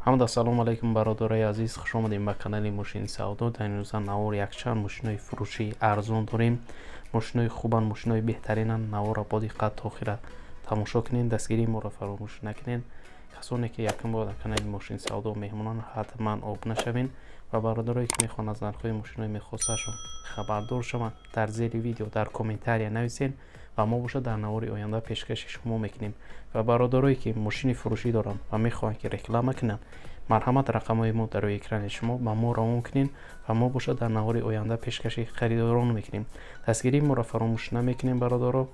ҳамда салому алайкум бародарои азиз, хуш омадем ба канали Мошини Савдо. дар ин рӯза навор якчанд мошинои фурӯшии арзон дорем. мошинои хубан, мошинои беҳтаринан. навора бо диққат то охира тамошо кунед, дастгирии моро фаромӯш накунед. касоне ки якум бор дар канали Мошини Савдо меҳмонон, ҳатман обуна шавед ва бародарое ки мехоҳанд аз нархҳои мошинои мехосаашон хабардор шаванд, дар зери видео дар комментария нависед ва мо бошад дар навори оянда пешкаши шумо мекунем. ва бародарое ки мошини фурӯшӣ доранд ва мехоҳанд ки реклама кунанд, марҳамат рақамҳои мо дар рӯи экрани шумо ба мо равон кунед ва мо бошад дар навори оянда пешкаши харидорон мекунем. дастгирии моро фаромӯш намекунем бародаро,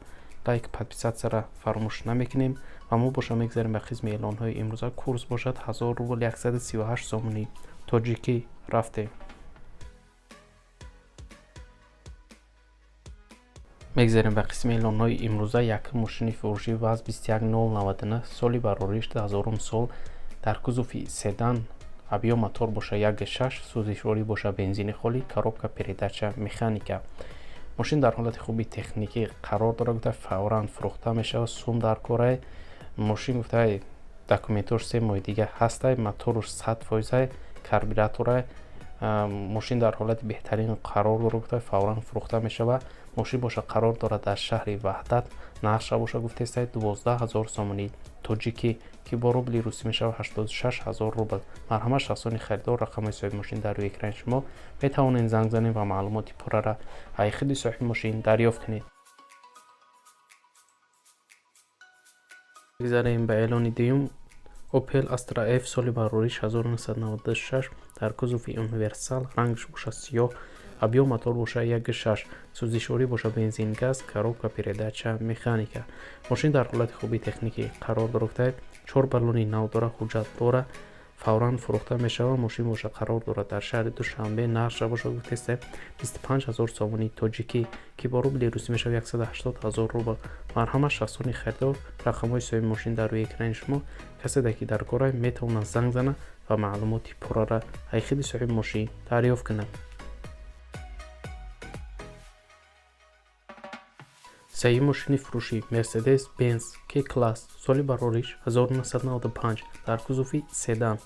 лайк подписатсияра фаромӯш намекунем ва мо боша мегзарем ба қисми эълонҳои имрӯза. курс бошад 1000 рубл 138 сомонӣ тоҷикӣ рафтем. мегзарем ба қисми эълонҳои имрӯза. якум мошини фурӯшӣ ВАЗ 21099 соли бароришт 1000 сол, дар кузуфи седан, объем мотор боша 1.6, сӯзишворӣ боша бензини холӣ, коробка передача механика. мошин дар ҳолати хуби техникӣ қарор дорад, гуфта фавран фурӯхта мешавад. сум дар корай мошин, гуфта документош 3 моҳи дига ҳастай, моторуш 100%, карбюраторай. мошин дар ҳолати беҳтарин қарор дорад, гуфта фавран фурӯхта мешавад. мошин боша қарор дорад дар шаҳри ваҳдат. нархша боша гуфтестай 12000 сомонӣ тоҷикӣ ки бо рубли русӣ мешавад 86000 рубл. марҳамат шахсони харидор, рақамҳои соҳиби мошин дар рӯи экрани шумо. метавонед занг занед ва маълумоти пуррара аз худи соҳиби мошин дарёфт кунед. бигзарем ба эълони дуюм. Opel Astra F соли барориш 1996, дар кузуфи универсал, рангш боша сиёҳ, объем мотор боша 1.6, сӯзишворӣ боша бензин газ, коробка передача механика. мошин дар ҳолати хуби техникӣ қарор дорад, 4 баллони нав дора, ҳуҷҷат дора, фавран фурӯхта мешавад. мошин боша қарор дорад дар шаҳри Душанбе. нархша боша гуфтеста 25000 сомонӣ тоҷикӣ ки бо рубли русӣ мешавад 180000 рубл. марҳамат шахсони харидор, рақамҳои соҳиби мошин дар рӯи экрани шумо. касе ки дар корай метавонад занг занад ва маълумоти пуррара аз худи соҳиби мошин дарёфт кунад. сеюм мошини фурӯшӣ Mercedes Benz K-Class соли барориш 1995, дар кузуфи седан,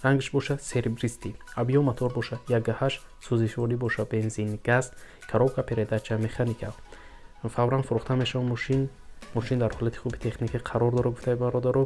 рангш боша серебристӣ, объем мотор боша 1.8, сӯзишворӣ боша бензин газ, коробка передача механика. фавран фурӯхта мешавад. мошин дар ҳолати хуби техникӣ қарор дорад, гуфтаи бародаро.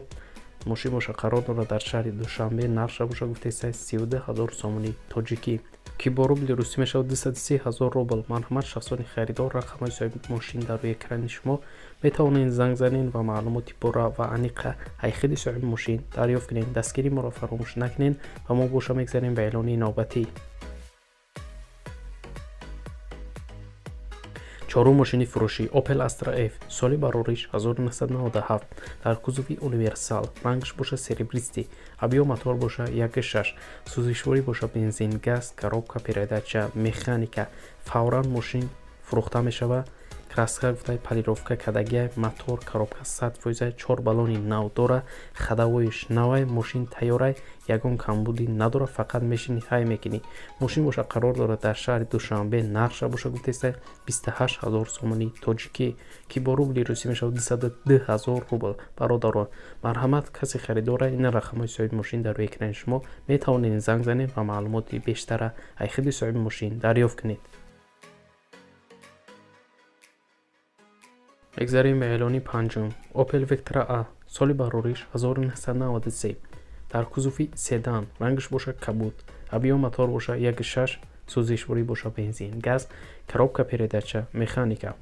мошин боша қарор дорад дар шаҳри Душанбе. нархша боша гуфтеста 32000 сомонӣ тоҷикӣ ки бо рубли русӣ мешавад 230000 рубл. марҳамат шахсони харидор, рақамҳои соҳиби мошин дар рӯи экрани шумо. метавонед занг занед ва маълумоти пурра ва аниқа аз худи соҳиби мошин дарёфт кунед. дастгирии моро фаромӯш накунед ва мо боша мегзарем ба эълони навбатӣ. чорум мошини фурӯшӣ Opel Astra F соли барориш 1997, дар кузуфи универсал, рангш боша серебристӣ, объем мотор боша 1.6, сӯзишворӣ боша бензин газ, коробка передача механика. фавран мошин фурӯхта мешавад. краска гуфтай полировка кардагия, мотор, коробка 100%, 4 баллони нав дора, хадавоиш навай. мошин тайёрай, ягон камбуди надора, фақат мешини ҳай мекунӣ. мошин боша қарор дорад дар шаҳри Душанбе. нархша боша гуфтеста 28000 сомонӣ тоҷикӣ ки бо рубли русӣ мешавад 22000 рубл. бародаро, марҳамат каси харидора, ин рақамҳои соҳиби мошин дар рӯи экрани шумо. метавонед занг занед ва маълумоти бештара аз худи соҳиби мошин дарёфт кунед. мегзарем ба эълони панҷум. Opel Vectra A соли барориш 1993, дар кузуфи седан, рангш боша кабуд, объем мотор боша 1.6, сӯзишворӣ боша бензин газ, коробка передача механика.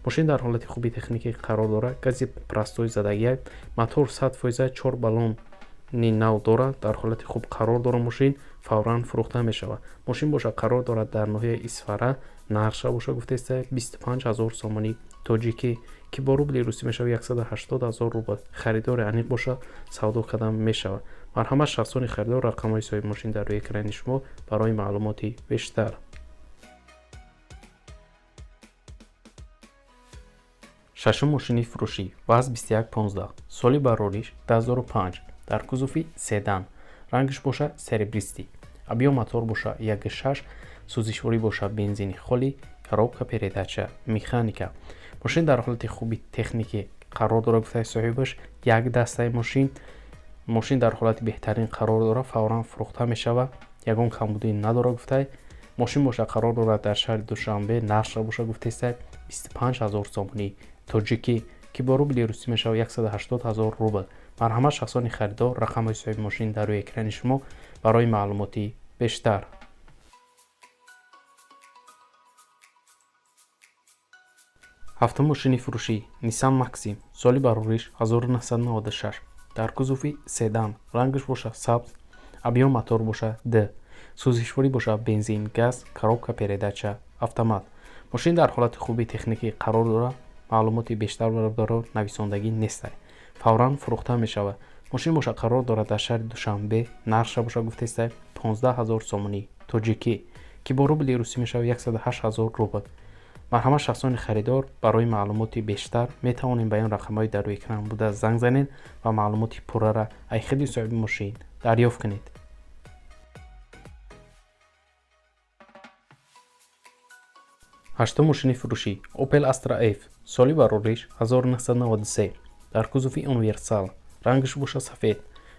мошин дар ҳолати хуби техникӣ қарор дорад. гази простой задагия, мотор 100%, 4 баллони нав дорад. дар ҳолати хуб қарор дорад. мошин фавран фурӯхта мешавад. мошин боша қарор дорад дар ноҳияи Исфара. нархша боша гуфтеста 25000 сомонӣ тоҷикӣ ки бо рубли русӣ мешавад 180000 рубл. харидори аниқ боша савдо кардан мешавад. марҳамат шахсони харидор, рақамҳои соҳиби мошин дар рӯи экрани шумо барои маълумоти бештар. шашум мошини фурӯшӣ ВАЗ 2115 соли барориш 2005, дар кузуфи седан, рангш боша серебристӣ, объем мотор боша 1.6, сӯзишворӣ боша бензини холӣ, коробка передача механика. мошин дар ҳолати хуби техникӣ қарор дорад, гуфтаи соҳибаш. як дастаи мошин ماشین در حالت بهترین قرار داره، فورا فروخته می شود، یگان کمبودی نداره. گفته ماشین باشه قرار داره در شهر دوشنبه، نقش را باشه گفته است 25000 سومانی تاجیکی که با روبل روسی می شود 180000 روبل. مرحمت شخصانی خریدار، رقم های صاحب ماشین در روی اکران شما برای معلوماتی بیشتر. هفتم ماشین فروشی نیسان ماکسیم، سالی برآوریش 1996، در کزوفی سدان، رنگش باشه سبز، ابیوم موتور باشه د، سوزشواری باشه بنزین، گاز، коробка передача автомат. ماشین در حالت خوبی تکنیکی قرار داره، معلوماتی بیشتر داره، نویسندگی نیست، فورا فروخته می شود. ماشین باشه قرار داره در شهر دوشنبه، نرخش باشه گفته است 15000 سومانی تاجیکی که با روبل روسی می شود 108000 روبل. مرحمت شخصان خریدار، برای معلوماتی بیشتر می توانید به این رقم‌های در روی اکران بوده زنگ زنید و معلوماتی پوره را از خود صاحب ماشین دریافت کنید. هشتم ماشین فروشی اوپل استرا اف، سالی برآوریش 1993، در کزوفی اونیورسال، رنگش باشه سفید،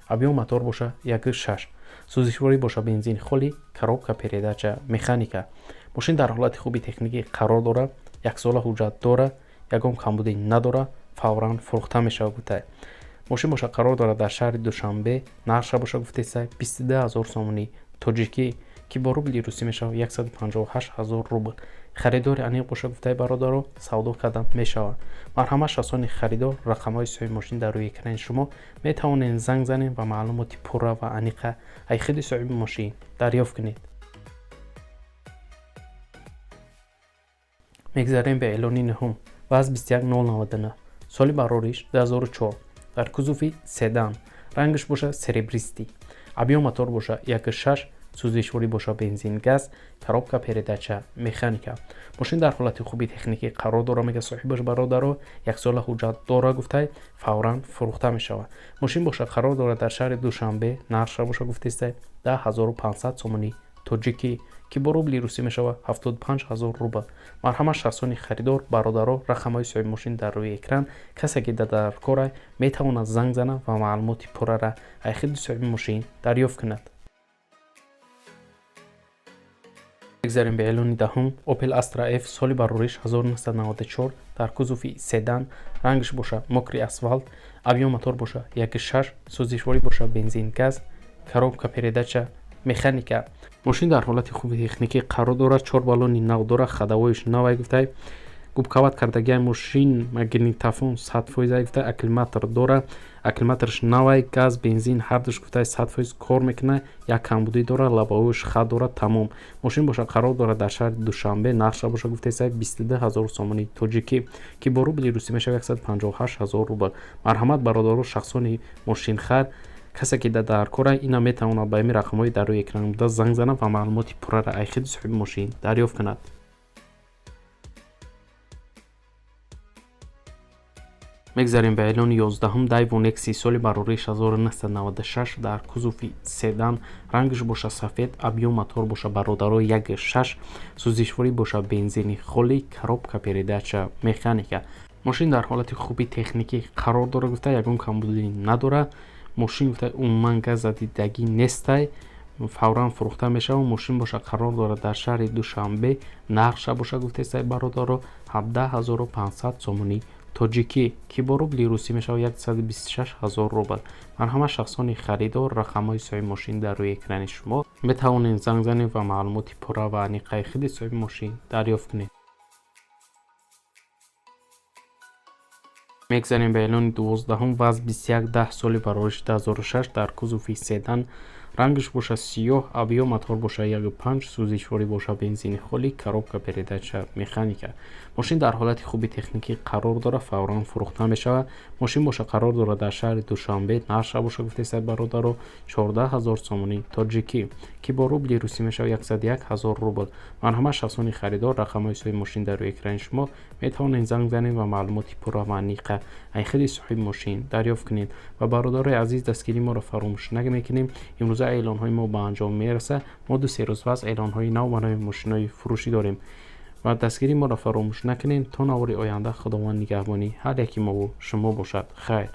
ابیوم موتور باشه 1.6، سوزشواری باشه بنزین خالی، коробка передача مکانیکا. ماشین در حالت خوبی تکنیکی قرار داره، یک سال حجت داره، یگان کمبودی نداره، فورا فروخته میشه. گفته ماشین باشه قرار داره در شهر دوشنبه، نرخش باشه گفته است 22000 سومانی تاجیکی که با روبل روسی میشه 158000 روبل. خریدار انیق باشه گفته برادر سودا کردن میشه. مرحمت شخصان خریدار، رقم های صاحب ماشین در روی اکران شما می توانید زنگ زنید و معلومات پوره و انیق از خود صاحب ماشین دریافت کنید. میگذاریم به اعلانی نهم. وز 21099، سالی برآوریش 2004، در کزوفی سدان، رنگش باشه سربریستی، ابیوم موتور باشه 1.6، سوزشواری باشه بنزین گاز، коробка передача مکانیکا. ماشین در حالت خوبی تکنیکی قرار داره، میگه صاحبش برادر یک سال حجت داره، گفته فورا فروخته می شود. ماشین باشه قرار داره در شهر دوشنبه، نرخش باشه گفته است 10500 سومانی تاجیکی که با روبل روسی می شود 75000 روبل. مرحمت شخصانی خریدار، برادر، رقم های صاحب ماشین در روی اکران، کسی که در کار می تواند زنگ زنه و معلومات پوره را از خود صاحب ماشین دریافت کند. بگذاریم به اعلان دهم. اوپل استرا اف، سالی برآوریش 1994، در کزوفی سدان، رنگش باشه مکری اسفالت، ابیوم موتور باشه 1.6، سوزشواری باشه بنزین گاز، коробка передача مکانیکا. ماشین در حالت خوبی تکنیکی قرار داره، 4 بالونی نو داره، خدوایش نو گفته گوبکاوت کردگی ماشین ماگنیتوفون 100% گفته، اکلیماتر داره، اکلیماترش نو، گاز بنزین هر دوش گفته 100% کار میکنه، یک کمبودی داره، لباوش خط داره، تمام. ماشین باشه قرار داره در شهر دوشنبه، نقش باشه گفته 22000 سومانی تاجیکی که با روبل روسی میشه 158000 روبل. مرحمت برادر شخصانی ماشین خر، کسی که در کار اینا میتونه با این رقم‌های در روی اکران بوده زنگ زنه و معلومات پوره را از خود صاحب ماشین دریافت کند. میگذاریم به اعلان 11 دایوون اکسی، سالی برآوریش 1996، در کزوفی سدان، رنگش باشه سفید، ابیوم موتور باشه برادر 1.6، سوزشواری باشه بنزینی خالی، коробка передача مکانیکا. ماشین در حالت خوبی تکنیکی قرار داره، گفته یگان کمبودی نداره. ماشین گفته عموما گاز دیدگی نیست، فورا فروخته میشه. و ماشین باشه قرار داره در شهر دوشنبه، نقش باشه گفته است برادر 17500 سومانی تاجیکی که با روبل روسی میشه 126000 روبل. مرحمت شخصانی خریدار، رقم های صاحب ماشین در روی اکران شما می توانید زنگ زنید و معلومات پوره و انیق خود صاحب ماشین دریافت کنید. میگذاریم به اعلان 12 وز 21 سالی برآوریش 2006، در کزوفی سدان، رنگش باشه سیاه، ابیوم موتور باشه 1.5، سوزشواری باشه بنزین خالی، коробка передача مکانیکا. ماشین در حالت خوبی تکنیکی قرار داره، فورا فروخته میشه. ماشین باشه قرار داره در شهر دوشنبه، نرخش باشه گفته است برادر 14000 سومانی تاجیکی که با روبل روسی میشه 101000 روبل. مرحمت شخصانی خریدار، رقم های صاحب ماشین در روی اکران شما می توانید زنگ زنید و معلوماتی پوره و انیق از خود صاحب ماشین دریافت کنید. و برادر عزیز، دستگیری ما را فراموش نکنید. امروز اعلان های ما به انجام میرسه. ما 2-3 روز بعد اعلان های نو برای ماشین های فروشی داریم و دستگیری ما را فراموش نکنید. تا نوار آینده خداوند نگهبانی هر یکی ما و شما باشد. خیر.